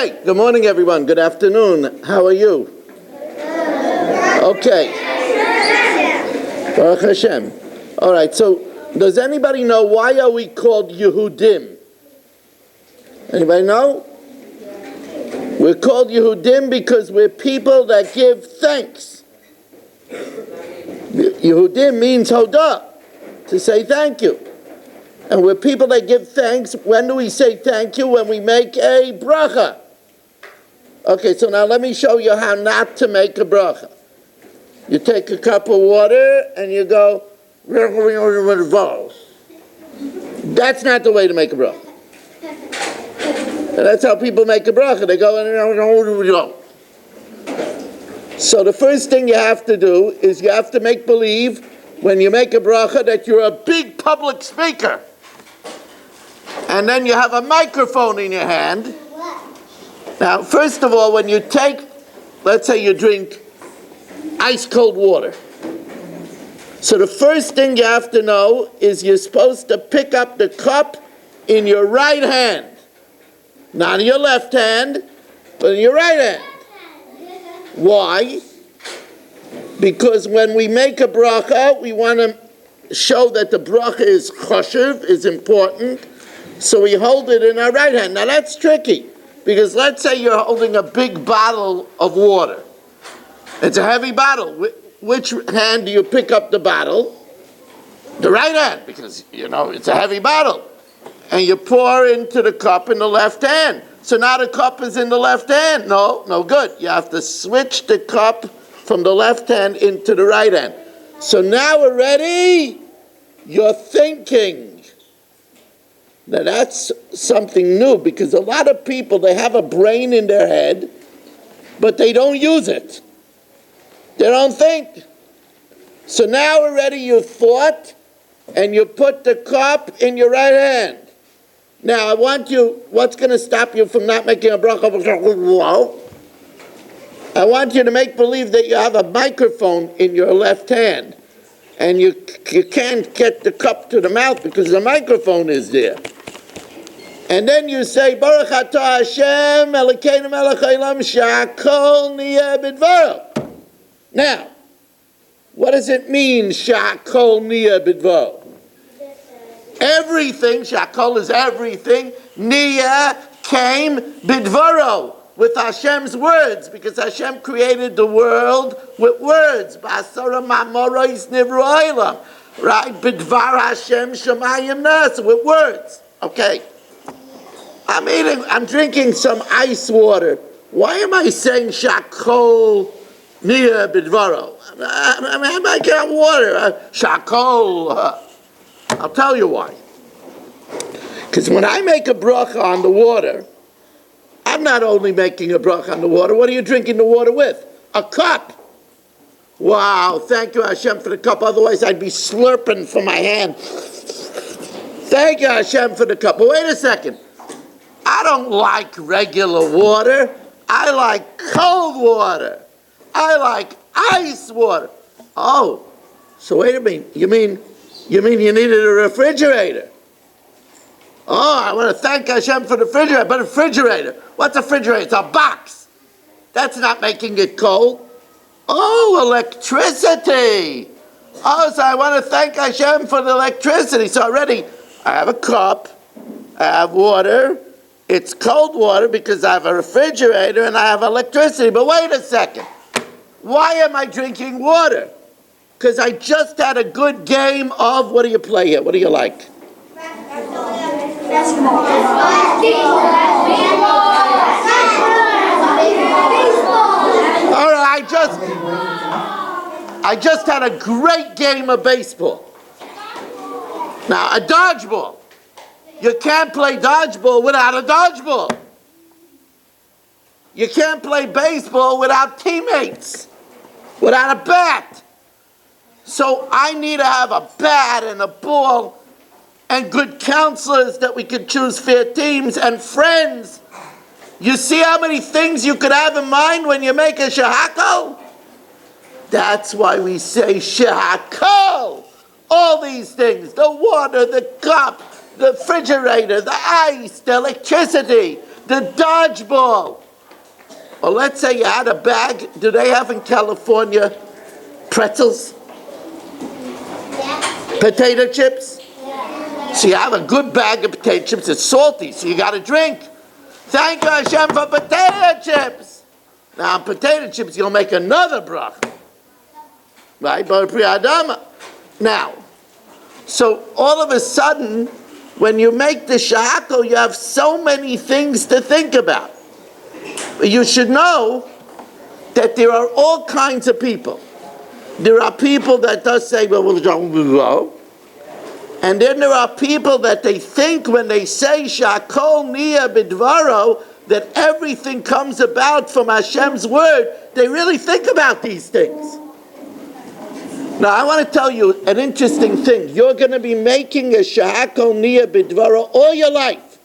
Okay, good morning everyone, good afternoon, how are you? Okay. Baruch Hashem. Alright, so does anybody know why are we called Yehudim? Anybody know? We're called Yehudim because we're people that give thanks. Yehudim means hodah, to say thank you. And we're people that give thanks. When do we say thank you? When we make a bracha. Okay, so now let me show you how not to make a bracha. You take a cup of water and you go, that's not the way to make a bracha. And that's how people make a bracha. They go, so the first thing you have to do is you have to make believe when you make a bracha that you're a big public speaker. And then you have a microphone in your hand. Now, first of all, when you take, let's say you drink ice cold water. So the first thing you have to know is you're supposed to pick up the cup in your right hand. Not in your left hand, but in your right hand. Why? Because when we make a bracha, we want to show that the bracha is chashuv, is important. So we hold it in our right hand. Now that's tricky, because let's say you're holding a big bottle of water. It's a heavy bottle. Which hand do you pick up the bottle? The right hand, because, it's a heavy bottle. And you pour into the cup in the left hand. So now the cup is in the left hand. No good. You have to switch the cup from the left hand into the right hand. So now already, you're thinking. Now that's something new, because a lot of people, they have a brain in their head, but they don't use it. They don't think. So now already you thought, and you put the cup in your right hand. Now I want you, what's going to stop you from not making a bracha? I want you to make believe that you have a microphone in your left hand. And you can't get the cup to the mouth because the microphone is there. And then you say, Baruch atah Hashem, Elokeinu melech haolam, she'akol niyeh bidvaro. Now, what does it mean, she'akol niyeh bidvaro? Everything, she'akol is everything, niyeh came bidvaro, with Hashem's words, because Hashem created the world with words. Ba'asara ma'amoros nivru olam. Right? Bidvar Hashem shamayim nas, with words. Okay. I'm drinking some ice water. Why am I saying shakol niyeh bidvaro? I'm making up water. Shakol. I'll tell you why. Because when I make a bracha on the water, I'm not only making a bracha on the water. What are you drinking the water with? A cup. Wow, thank you Hashem for the cup. Otherwise I'd be slurping from my hand. Thank you Hashem for the cup. But wait a second. I don't like regular water. I like cold water. I like ice water. Oh, so wait a minute. You mean you needed a refrigerator? Oh, I want to thank Hashem for the refrigerator. But a refrigerator, what's a refrigerator? It's a box. That's not making it cold. Oh, electricity. Oh, so I want to thank Hashem for the electricity. So already, I have a cup, I have water. It's cold water because I have a refrigerator and I have electricity. But wait a second. Why am I drinking water? Because I just had a good game of, what do you play here? What do you like? All right, I just had a great game of baseball. Now, a dodgeball. You can't play dodgeball without a dodgeball. You can't play baseball without teammates, without a bat. So I need to have a bat and a ball and good counselors that we could choose fair teams and friends. You see how many things you could have in mind when you make a shehakol? That's why we say shehakol. All these things, the water, the cup, the refrigerator, the ice, the electricity, the dodgeball. Or let's say you had a bag. Do they have in California pretzels? Potato chips? So you have a good bag of potato chips. It's salty, so you got to drink. Thank you, Hashem, for potato chips. Now, on potato chips, you'll make another bracha. Right? Now, so all of a sudden, when you make the shahako, you have so many things to think about. But you should know that there are all kinds of people. There are people that does say, well, we'll go. And then there are people that they think when they say shakol niya bidvaro, that everything comes about from Hashem's word. They really think about these things. Now, I want to tell you an interesting thing. You're going to be making a shakol niya bidvaro all your life.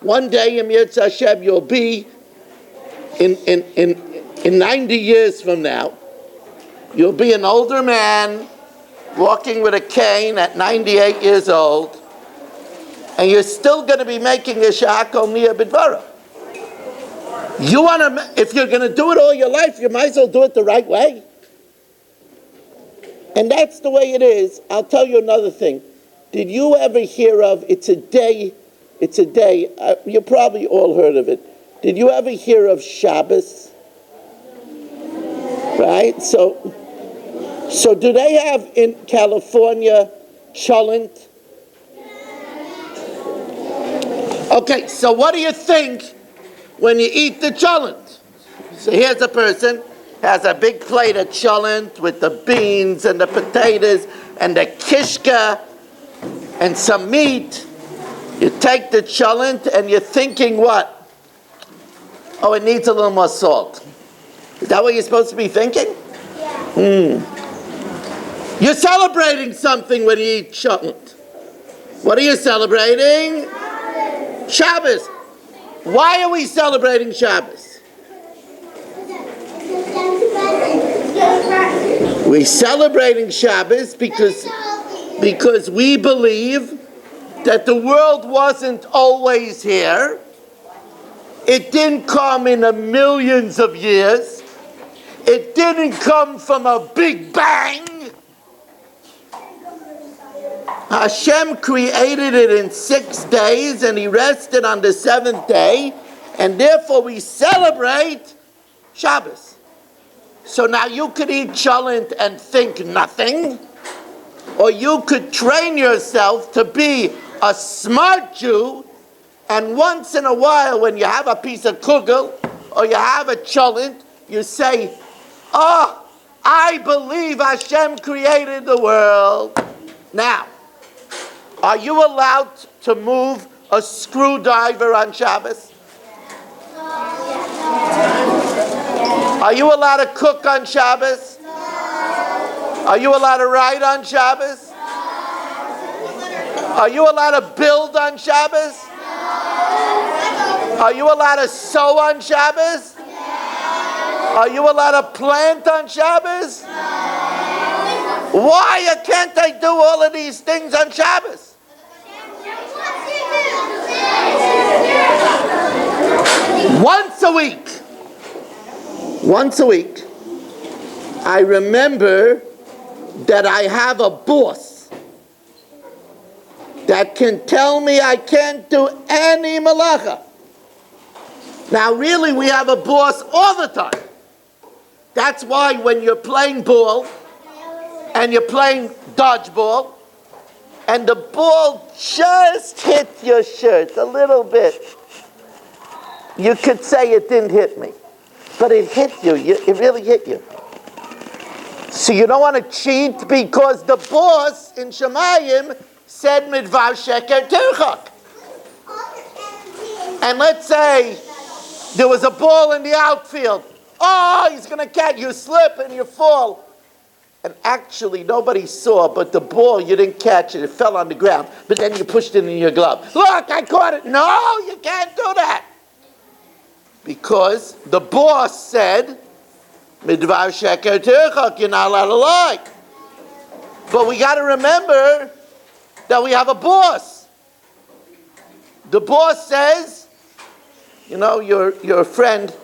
One day, in Yirtzeh Hashem, you'll be in 90 years from now. You'll be an older man walking with a cane at 98 years old, and you're still going to be making a shahakol niya bidvara. You want to, if you're going to do it all your life, you might as well do it the right way. And that's the way it is. I'll tell you another thing. Did you ever hear of, it's a day, you probably all heard of it. Did you ever hear of Shabbos? Right? So do they have in California cholent? Okay, so what do you think when you eat the cholent? So here's a person, has a big plate of cholent with the beans and the potatoes and the kishka and some meat. You take the cholent and you're thinking what? Oh, it needs a little more salt. Is that what you're supposed to be thinking? Yeah. You're celebrating something when you eat cholent. What are you celebrating? Shabbos. Why are we celebrating Shabbos? We're celebrating Shabbos because we believe that the world wasn't always here. It didn't come in a millions of years. It didn't come from a big bang. Hashem created it in 6 days and he rested on the 7th day, and therefore we celebrate Shabbos. So now you could eat cholent and think nothing, or you could train yourself to be a smart Jew, and once in a while when you have a piece of kugel or you have a cholent, you say, oh, I believe Hashem created the world. Now, are you allowed to move a screwdriver on Shabbos? Are you allowed to cook on Shabbos? Are you allowed to write on Shabbos? Are you allowed to build on Shabbos? Are you allowed to sew on Shabbos? Are you allowed to plant on Shabbos? Why can't I do all of these things on Shabbos? Once a week, I remember that I have a boss that can tell me I can't do any malacha. Now really we have a boss all the time. That's why when you're playing ball and you're playing dodgeball and the ball just hit your shirt a little bit, you could say it didn't hit me, but it hit you. It really hit you. So you don't want to cheat because the boss in Shemayim said midvar sheker tirchak. And let's say there was a ball in the outfield. Oh, he's going to catch you, slip and you fall. And actually nobody saw, but the ball, you didn't catch it. It fell on the ground, but then you pushed it in your glove. Look, I caught it. No, you can't do that. Because the boss said, midvar sheker tirchak, you're not allowed to lie. But we got to remember that we have a boss. The boss says, You know, your friend,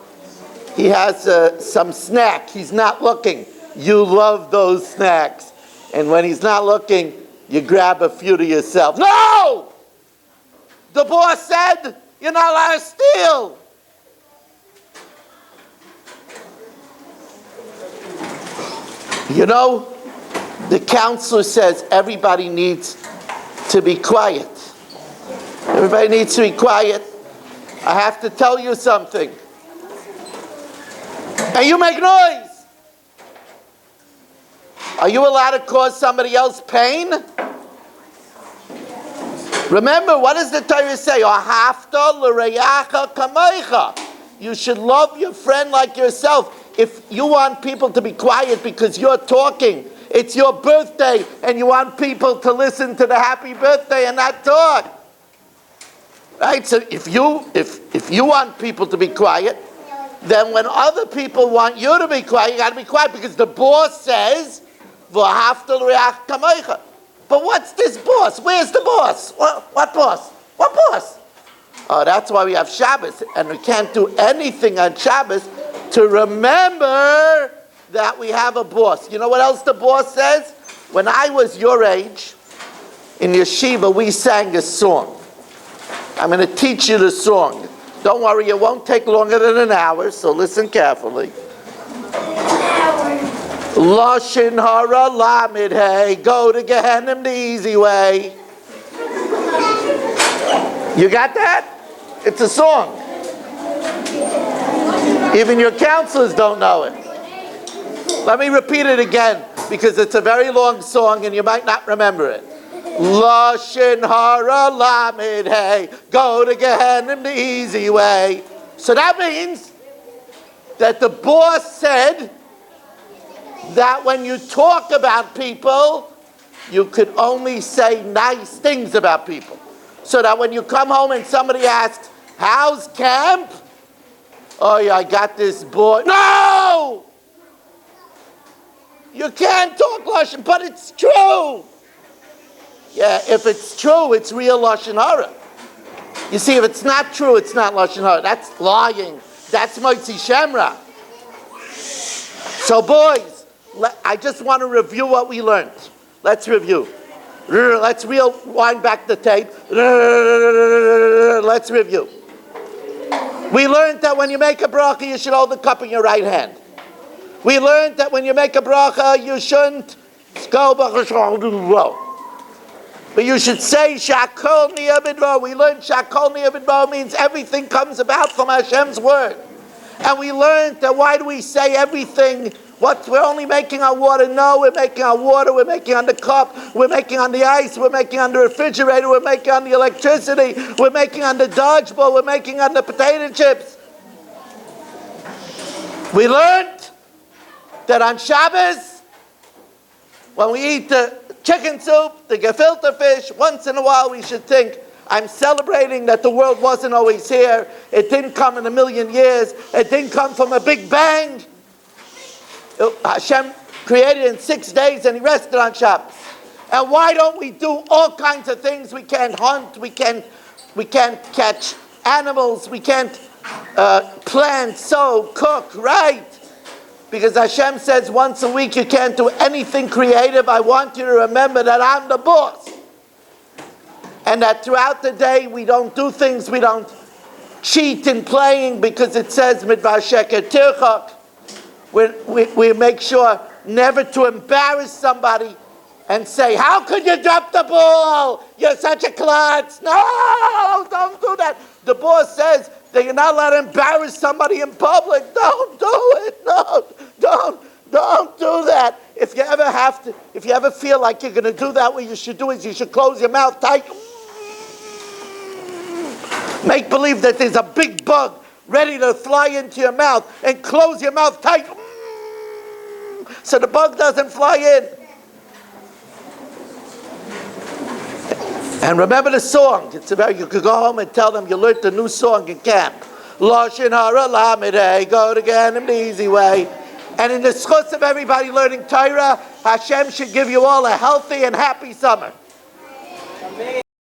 he has some snack. He's not looking. You love those snacks. And when he's not looking, you grab a few to yourself. No! The boss said you're not allowed to steal. You know, the counselor says everybody needs to be quiet. Everybody needs to be quiet. I have to tell you something. And you make noise. Are you allowed to cause somebody else pain? Remember, what does the Torah say? Ahavta l'reyacha kamecha. You should love your friend like yourself. If you want people to be quiet because you're talking, it's your birthday, and you want people to listen to the happy birthday and not talk. Right? So if you want people to be quiet, then when other people want you to be quiet, you got to be quiet because the boss says, "V'ahavta l'reyacha kamecha." But what's this boss? Where's the boss? What boss? What boss? Oh, that's why we have Shabbos, and we can't do anything on Shabbos to remember that we have a boss. You know what else the boss says? When I was your age, in yeshiva, we sang a song. I'm going to teach you the song. Don't worry, it won't take longer than an hour, so listen carefully. Lashon hara lamed hey, go to Gehenna the easy way. You got that? It's a song. Even your counselors don't know it. Let me repeat it again, because it's a very long song and you might not remember it. Lashon hara lamed hey, go to Gehenna the easy way. So that means that the boss said that when you talk about people, you could only say nice things about people. So that when you come home and somebody asks, "How's camp?" "Oh yeah, I got this boy." No! You can't talk Lashon, but it's true. Yeah, if it's true, it's real Lashon Hara. You see, if it's not true, it's not Lashon Hara. That's lying. That's Motzi Shemra. So boys, I just want to review what we learned. Let's review. Let's rewind back the tape. Let's review. We learned that when you make a bracha, you should hold the cup in your right hand. We learned that when you make a bracha, you shouldn't go b'chashol, but you should say shakol niya b'dvar. We learned shakol niya b'dvar means everything comes about from Hashem's word. And we learned that why do we say everything? What, we're only making our water? No, we're making our water, we're making on the cup, we're making on the ice, we're making on the refrigerator, we're making on the electricity, we're making on the dodgeball, we're making on the potato chips. We learned that on Shabbos, when we eat the chicken soup, the gefilte fish, once in a while we should think, I'm celebrating that the world wasn't always here. It didn't come in a million years. It didn't come from a big bang. Hashem created in 6 days and he rested on Shabbos. And why don't we do all kinds of things? We can't hunt, we can't catch animals, we can't plant, sow, cook, right? Because Hashem says once a week you can't do anything creative. I want you to remember that I'm the boss. And that throughout the day we don't do things, we don't cheat in playing because it says midbar sheker tirchak. We make sure never to embarrass somebody and say, "How could you drop the ball? You're such a klutz." No, don't do that. The boss says that you're not allowed to embarrass somebody in public. Don't do it. No, don't do that. If you ever feel like you're going to do that, what you should do is you should close your mouth tight. Make believe that there's a big bug ready to fly into your mouth and close your mouth tight so the bug doesn't fly in. And remember the song. It's about, you could go home and tell them you learned the new song in camp. Lashon hara lamed hey, go to Gehenna the easy way. And in the schutz of everybody learning Torah, Hashem should give you all a healthy and happy summer.